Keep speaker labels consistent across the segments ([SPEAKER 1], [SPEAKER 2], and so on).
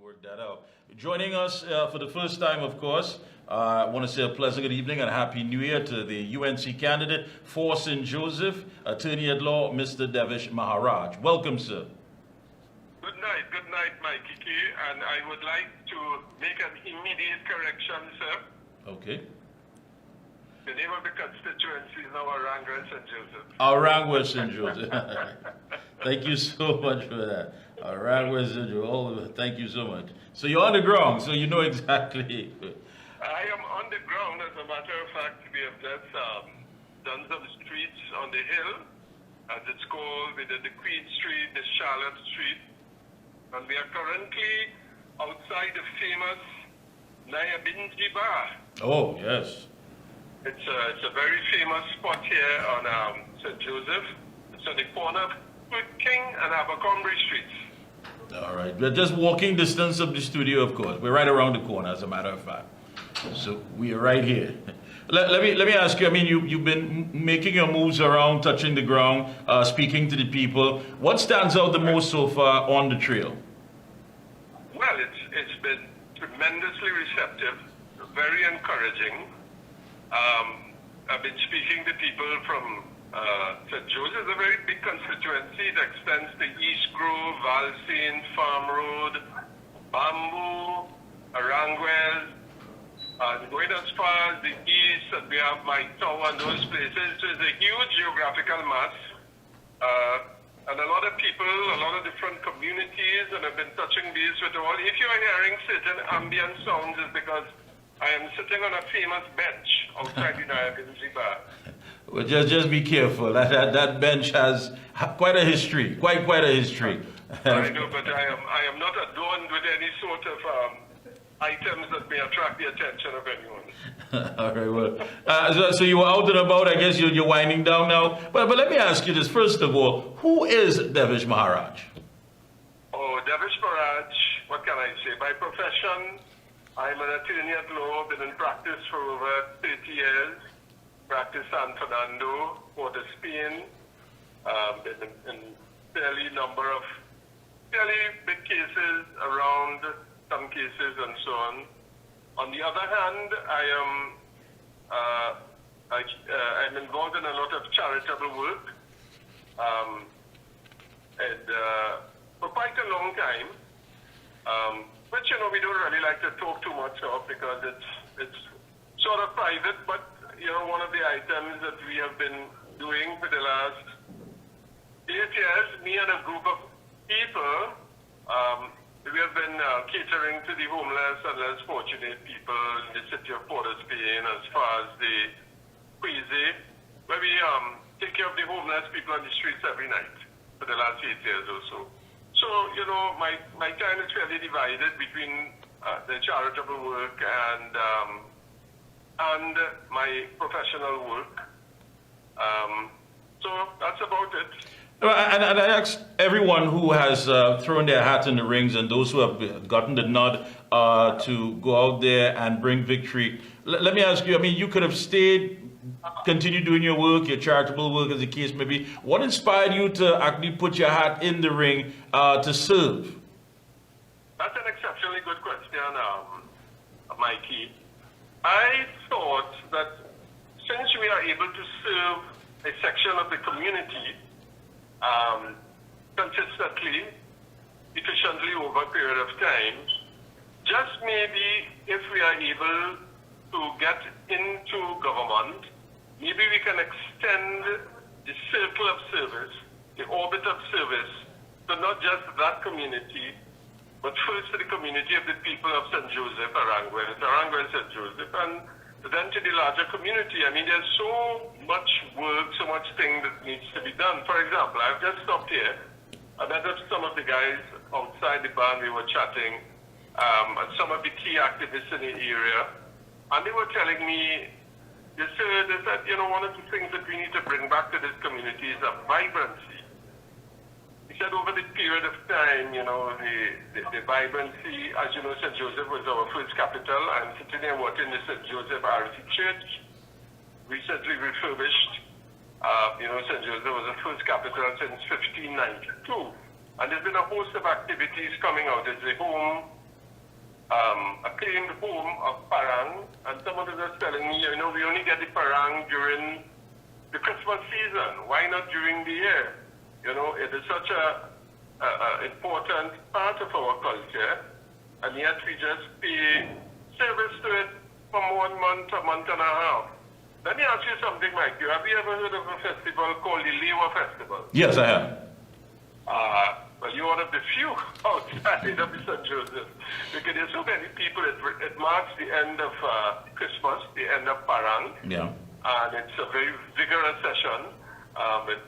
[SPEAKER 1] work that out. Joining us for the first time, of course, I want to say a pleasant good evening and a happy new year to the UNC candidate for St. Joseph, attorney at law, Mr. Devesh Maharaj. Welcome, sir.
[SPEAKER 2] Good night, Mikee, and I would like to make an immediate correction, sir.
[SPEAKER 1] Okay.
[SPEAKER 2] The name of the constituency is now Aranguez St. Joseph.
[SPEAKER 1] Aranguez St. Joseph. Thank you so much for that. Aranguez St. Joseph. Oh, thank you so much. So you're on the ground, so you know exactly.
[SPEAKER 2] I am on the ground. As a matter of fact, we have just done some streets on the hill, as it's called. We did the Queen Street, the Charlotte Street, and we are currently outside the famous Nayabinji Bar.
[SPEAKER 1] Oh, yes.
[SPEAKER 2] It's a very famous spot here on St. Joseph. It's on the corner of King and Abercrombie Streets.
[SPEAKER 1] All right. We're just walking distance of the studio, of course. We're right around the corner, as a matter of fact. So we are right here. Let me ask you, I mean, you've been making your moves around, touching the ground, speaking to the people. What stands out the most so far on the trail?
[SPEAKER 2] Well, it's been tremendously receptive, very encouraging. I've been speaking to people from St. Joseph, a very big constituency that extends to East Grove, Valsine, Farm Road, Bamboo, Aranguez, going as far as the east, and we have my town and those places. So it's a huge geographical mass, and a lot of people, a lot of different communities, and I've been touching base with all. If you're hearing certain ambient sounds, it's because I am sitting on a famous bench outside the Nayabinji Bar.
[SPEAKER 1] Well, just be careful. That bench has quite a history, quite a history.
[SPEAKER 2] I know, but I am not adorned with any sort of items that may attract the attention of anyone.
[SPEAKER 1] All right, well, so you were out and about. I guess you're winding down now. But let me ask you this first of all: who is Devish Maharaj?
[SPEAKER 2] Oh, Devish Maharaj. What can I say? By profession, I'm an attorney at law. Been in practice for over 30 years. Practiced San Fernando, Port of Spain. Been in fairly number of fairly big cases around. Some cases and so on. On the other hand, I'm involved in a lot of charitable work, and for quite a long time, which we don't really like to talk too much of because it's sort of private. But one of the items that we have been doing for the last 8 years, me and a group of people. We have been catering to the homeless and less fortunate people in the city of Port of Spain, as far as the Queasy, where we take care of the homeless people on the streets every night for the last 8 years or so. So, my time is fairly divided between the charitable work and my professional work. So that's about it.
[SPEAKER 1] And I ask everyone who has thrown their hat in the rings and those who have gotten the nod to go out there and bring victory. Let me ask you, I mean, you could have stayed, continued doing your work, your charitable work as the case may be. What inspired you to actually put your hat in the ring to serve?
[SPEAKER 2] That's an exceptionally good question, Mikey. I thought that since we are able to serve a section of the community consistently, efficiently over a period of time, just maybe if we are able to get into government, maybe we can extend the circle of service, the orbit of service, to not just that community, but first to the community of the people of St. Joseph, Aranguez St. Joseph, and then to the larger community. I mean, there's so much work, so much thing that needs to be done. For example, I've just stopped here. I met up some of the guys outside the bar, and we were chatting, and some of the key activists in the area, and they were telling me, they said, one of the things that we need to bring back to this community is a vibrancy. He said over the period of time, the vibrancy, as you know, St. Joseph was our first capital. I'm sitting here watching the St. Joseph RC Church, recently refurbished. St. Joseph was the first capital since 1592. And there's been a host of activities coming out. It's the home a claimed home of parang, and someone was just telling me, you know, we only get the parang during the Christmas season. Why not during the year? You know, it is such a important part of our culture, and yet we just pay service to it from 1 month, a month and a half. Let me ask you something, Mike. Have you ever heard of a festival called the Lewa Festival?
[SPEAKER 1] Yes, I have.
[SPEAKER 2] Well, you're one of the few outside of St. Joseph, because there's so many people. It marks the end of Christmas, the end of Parang.
[SPEAKER 1] Yeah.
[SPEAKER 2] And it's a very vigorous session with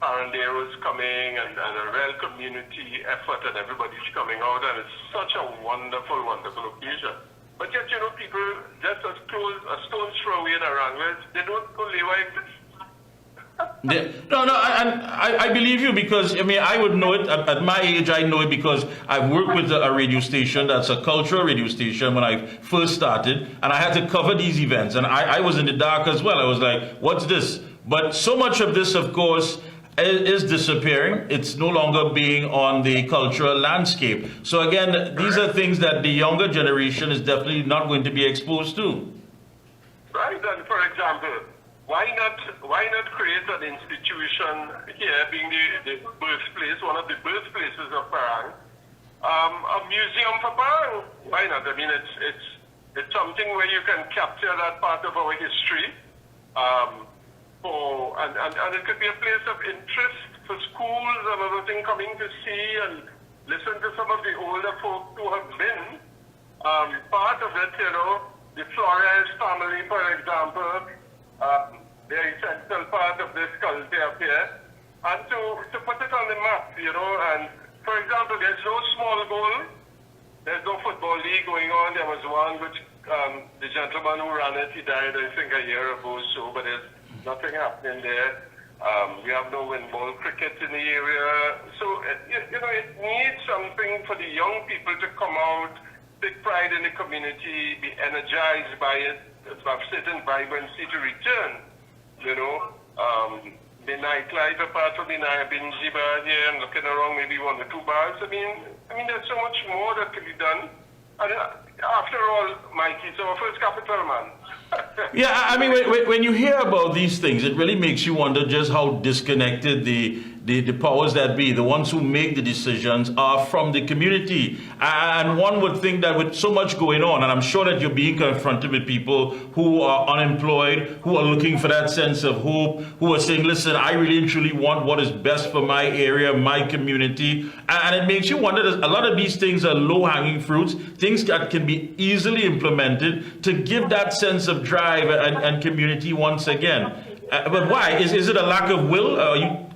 [SPEAKER 2] paranderos coming and a real community effort, and everybody's coming out, and it's such a wonderful, wonderful occasion. But yet, you know, people just as close a stone's throw away in Aranguez, they don't know Lewa exists.
[SPEAKER 1] No, I believe you, because I mean I would know it at my age. I know it because I've worked with a radio station that's a cultural radio station when I first started, and I had to cover these events, and I was in the dark as well. I was like, what's this? But so much of this, of course, is disappearing. It's no longer being on the cultural landscape. So again, these are things that the younger generation is definitely not going to be exposed to.
[SPEAKER 2] Right, and for example, why not create an institution here, being the birthplace, one of the birthplaces of Parang, a museum for Parang? Why not? I mean, it's something where you can capture that part of our history, and it could be a place of interest for schools and other things coming to see and listen to some of the older folk who have been part of it. You know, the Flores family, for example. They're essential part of this culture up here, and to put it on the map, you know, and for example, there's no small goal, there's no football league going on. There was one which the gentleman who ran it, he died I think a year ago or so, but there's nothing happening there. We have no windball cricket in the area, so you know, it needs something for the young people to come out, take pride in the community, be energized by it, have certain vibrancy to return. You know, the nightlife apart from the Binji bar here, I'm looking around maybe 1 or 2 bars. I mean, there's so much more that can be done. And after all, Mikey, it's our first capital, man.
[SPEAKER 1] Yeah, I mean, when you hear about these things, it really makes you wonder just how disconnected the powers that be, the ones who make the decisions, are from the community. And one would think that with so much going on, and I'm sure that you're being confronted with people who are unemployed, who are looking for that sense of hope, who are saying, listen, I really and truly want what is best for my area, my community. And it makes you wonder that a lot of these things are low-hanging fruits, things that can be easily implemented to give that sense of drive and community once again. But why? Is it a lack of will? Are you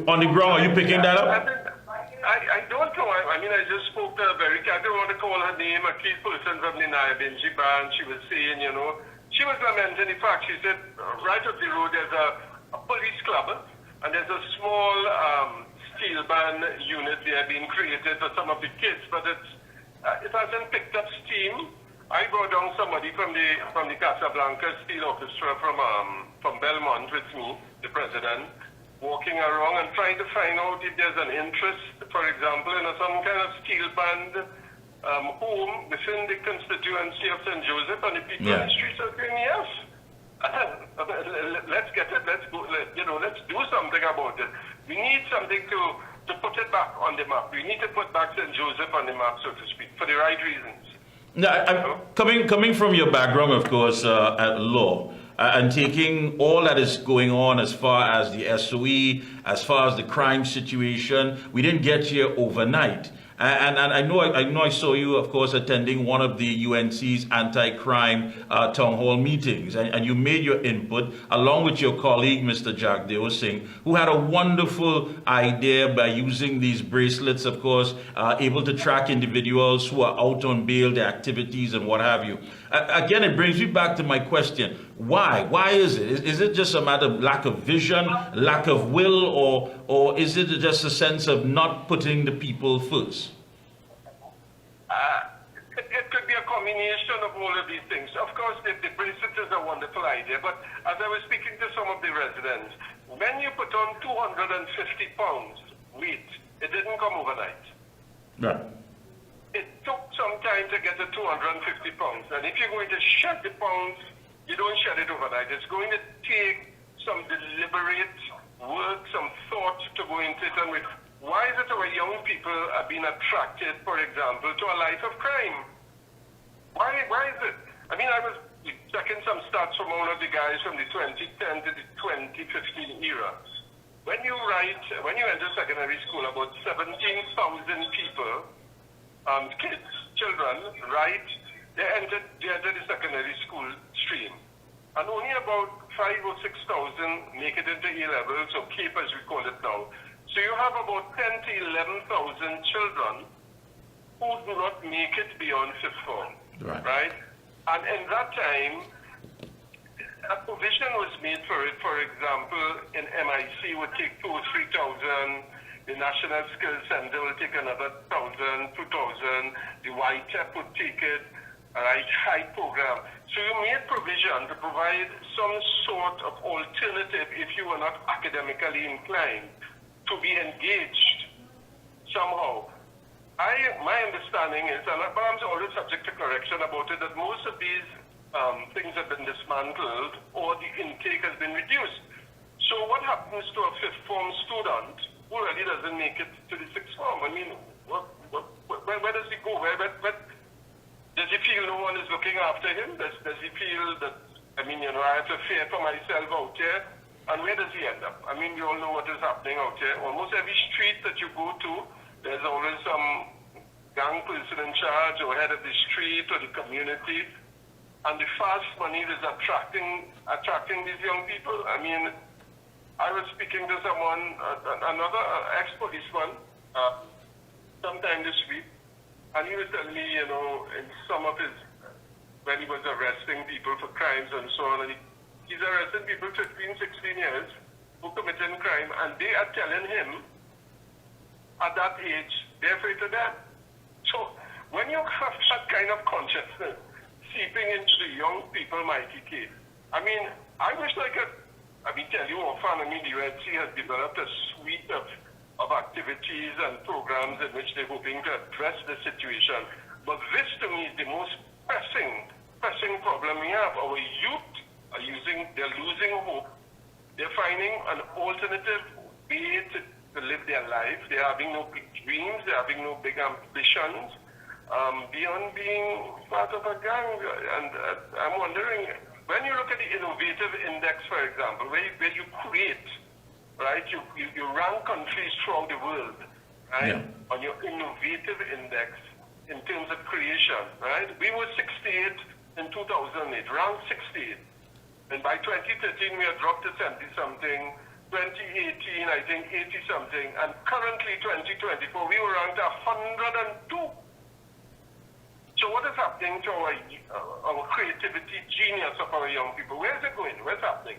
[SPEAKER 1] on the ground? Are you picking that up?
[SPEAKER 2] I don't know. I mean, I just spoke to a very, I don't want to call her name, a key person from the Binji bar, and she was saying, you know, she was lamenting the fact, she said, right up the road there's a police club, and there's a small steel band unit there being created for some of the kids, but it hasn't picked up steam. I brought down somebody from the Casablanca Steel Orchestra from Belmont with me, the president, walking around and trying to find out if there's an interest, for example, in some kind of steel band home within the constituency of St. Joseph, and the people in the streets are saying yes. Let's get it. Let's go. Let's do something about it. We need something to put it back on the map. We need to put back St. Joseph on the map, so to speak, for the right reasons.
[SPEAKER 1] Now, coming from your background, of course, at law, and taking all that is going on as far as the SOE, as far as the crime situation, we didn't get here overnight. And I know I saw you, of course, attending one of the UNC's anti-crime town hall meetings, and you made your input along with your colleague, Mr. Jack Deo Singh, who had a wonderful idea by using these bracelets, of course, able to track individuals who are out on bail, their activities and what have you. Again, it brings me back to my question. Why? Why is it? Is it just a matter of lack of vision, lack of will, or is it just a sense of not putting the people first?
[SPEAKER 2] It could be a combination of all of these things. Of course, the bracelet is a wonderful idea, but as I was speaking to some of the residents, when you put on 250 pounds weight, it didn't come overnight.
[SPEAKER 1] Right.
[SPEAKER 2] it took some time to get to 250 pounds. And if you're going to shed the pounds, you don't shed it overnight. It's going to take some deliberate work, some thought to go into it. And why is it our young people are being attracted, for example, to a life of crime? Why is it? I mean, I was checking some stats from one of the guys from the 2010 to the 2015 era. When you enter secondary school, about 17,000 people, kids, children, they enter the secondary school stream. And only about 5,000 or 6,000 make it into A levels, or CAPE as we call it now. So you have about 10,000 to 11,000 children who do not make it beyond fifth form, right? And in that time, a provision was made for it. For example, in MIC would take 2,000 or 3,000. The National Skills Center will take another 1,000, 2,000. The YTEP would take it, a high program. So you made provision to provide some sort of alternative if you were not academically inclined to be engaged somehow. My understanding is, but I'm always subject to correction about it, that most of these things have been dismantled or the intake has been reduced. So what happens to a fifth form student who really doesn't make it to the sixth form? I mean, where does he go? Where does he feel no one is looking after him? Does he feel that, I have to fear for myself out there? And where does he end up? I mean, we all know what is happening out there. Almost every street that you go to, there's always some gang person in charge or head of the street or the community. And the fast money is attracting these young people. I mean, I was speaking to someone, another ex-policeman, sometime this week, and he was telling me, in some of his, when he was arresting people for crimes and so on, and he's arresting people 15, 16 years who committed crime, and they are telling him at that age, they're afraid of death. So when you have that kind of consciousness seeping into the young people, Mikee, I mean, I wish I could, tell you often, the UNC has developed a suite of activities and programs in which they're hoping to address the situation. But this, to me, is the most pressing problem we have. Our youth they're losing hope. They're finding an alternative way to live their life. They're having no big dreams. They're having no big ambitions beyond being part of a gang. And I'm wondering, when you look at the innovative index, for example, where you create, right? You rank countries throughout the world, right? Yeah. On your innovative index in terms of creation, right? We were 68 in 2008, ranked 68. And by 2013, we had dropped to 70-something. 2018, I think 80-something. And currently, 2024, we were ranked 102. So what is happening to our creativity, genius of our young people? Where is it going? What's happening?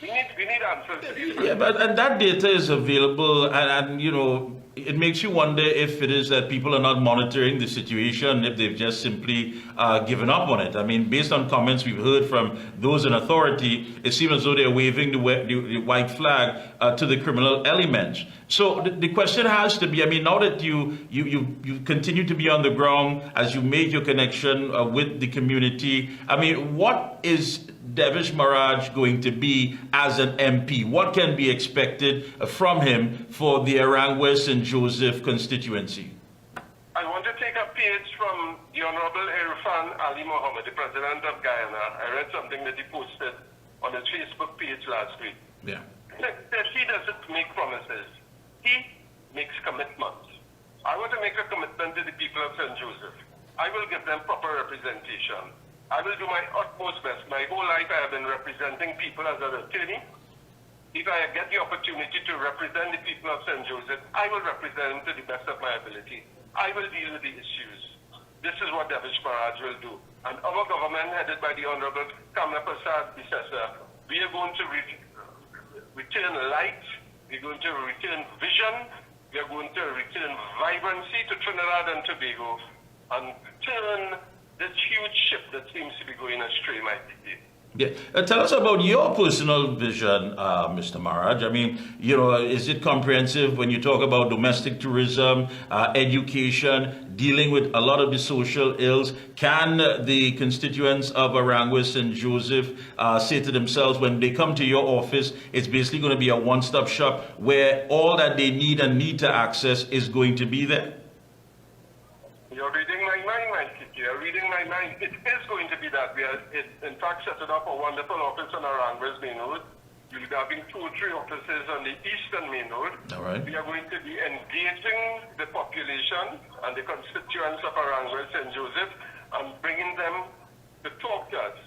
[SPEAKER 2] We need answers to these questions.
[SPEAKER 1] Yeah, and that data is available, and it makes you wonder if it is that people are not monitoring the situation, if they've just simply given up on it. I mean, based on comments we've heard from those in authority, it seems as though they're waving the white flag to the criminal element. So the question has to be, now that you continue to be on the ground, as you make your connection with the community, what is Devish Maharaj going to be as an MP? What can be expected from him for the Aranguez and Joseph constituency?
[SPEAKER 2] I want to take a page from the Honorable Irfan Ali Mohammed, the President of Guyana. I read something that he posted on his Facebook page last week.
[SPEAKER 1] Yeah.
[SPEAKER 2] That he doesn't make promises. He makes commitments. I want to make a commitment to the people of St. Joseph. I will give them proper representation. I will do my utmost best. My whole life I have been representing people as an attorney. If I get the opportunity to represent the people of St. Joseph, I will represent them to the best of my ability. I will deal with the issues. This is what Devish Maharaj will do. And our government, headed by the Honorable Kamla Prasad Bisesa, we are going to return light, we're going to return vision, we are going to return vibrancy to Trinidad and Tobago, and turn this huge ship that seems to be going astray, Mikee.
[SPEAKER 1] Yeah. Tell us about your personal vision, Mr. Maharaj. I mean, is it comprehensive when you talk about domestic tourism, education, dealing with a lot of the social ills? Can the constituents of Aranguez and Joseph say to themselves, when they come to your office, it's basically going to be a one-stop shop where all that they need to access is going to be there?
[SPEAKER 2] You're reading my mind, Mikey. You're reading my mind. It is going to be that. We are, in fact, setting up a wonderful office on Aranguez Main Road. We'll be having 2 or 3 offices on the eastern Main Road.
[SPEAKER 1] All right.
[SPEAKER 2] We are going to be engaging the population and the constituents of Aranguez and Joseph and bringing them to talk to us.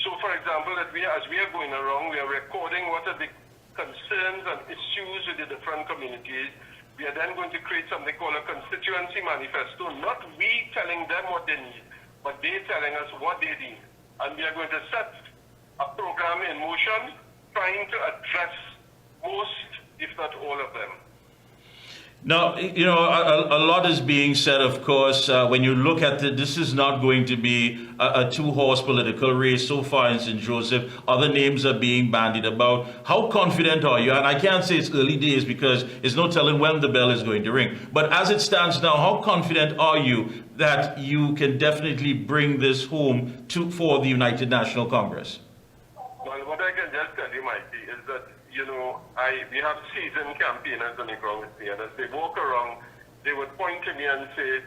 [SPEAKER 2] So, for example, as we are going around, we are recording what are the concerns and issues with the different communities. We are then going to create something called a constituency manifesto, not we telling them what they need, but they telling us what they need. And we are going to set a program in motion trying to address most, if not all of them.
[SPEAKER 1] Now, a lot is being said, of course. When you look at it, this is not going to be a 2-horse political race. So far in St. Joseph, other names are being bandied about. How confident are you? And I can't say it's early days because there's no telling when the bell is going to ring. But as it stands now, how confident are you that you can definitely bring this home for the United National Congress?
[SPEAKER 2] Well, what I can just tell you, Mikey, is that we have seasoned campaigners on the ground with me, and as they walk around, they would point to me and say,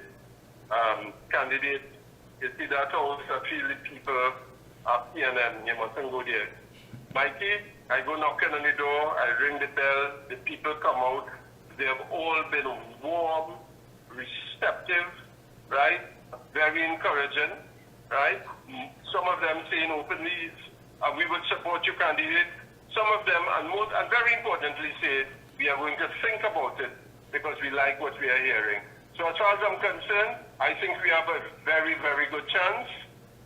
[SPEAKER 2] candidate, you see that house, I feel the people are CNN, you mustn't go there. Mikey, I go knocking on the door, I ring the bell, the people come out, they have all been warm, receptive, right? Very encouraging, right? Some of them saying openly, we would support you, candidate. Some of them, and very importantly, say, we are going to think about it because we like what we are hearing. So as far as I'm concerned, I think we have a very, very good chance,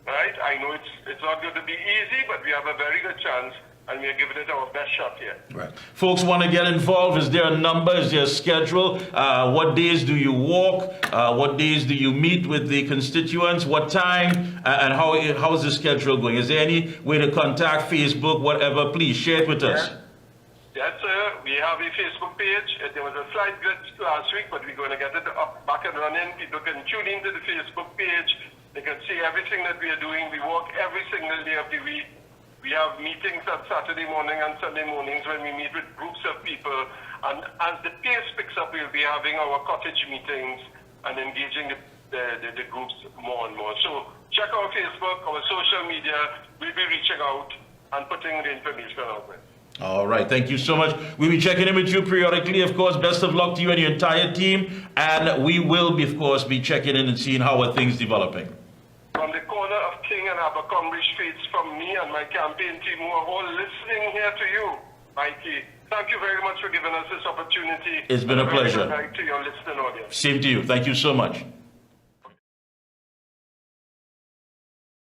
[SPEAKER 2] right? I know it's not going to be easy, but we have a very good chance, and we are giving it our best shot here. Right.
[SPEAKER 1] Folks want to get involved. Is there a number? Is there a schedule? What days do you walk? What days do you meet with the constituents? What time? And how is the schedule going? Is there any way to contact Facebook, whatever? Please share it with us.
[SPEAKER 2] Yes, sir. We have a Facebook page. There was a slight glitch last week, but we're going to get it up, back and running. People can tune into the Facebook page. They can see everything that we are doing. We walk every single day of the week. We have meetings on Saturday morning and Sunday mornings when we meet with groups of people. And as the pace picks up, we'll be having our cottage meetings and engaging the groups more and more. So check our Facebook, our social media. We'll be reaching out and putting the information out there.
[SPEAKER 1] All right. Thank you so much. We'll be checking in with you periodically. Of course, best of luck to you and your entire team. And we will, of course, be checking in and seeing how are things developing.
[SPEAKER 2] From the corner of King and Abercrombie Streets, from me and my campaign team who are all listening here to you, Mikey. Thank you very much for giving us this opportunity.
[SPEAKER 1] It's been a pleasure.
[SPEAKER 2] To your listening audience.
[SPEAKER 1] Same to you. Thank you so much.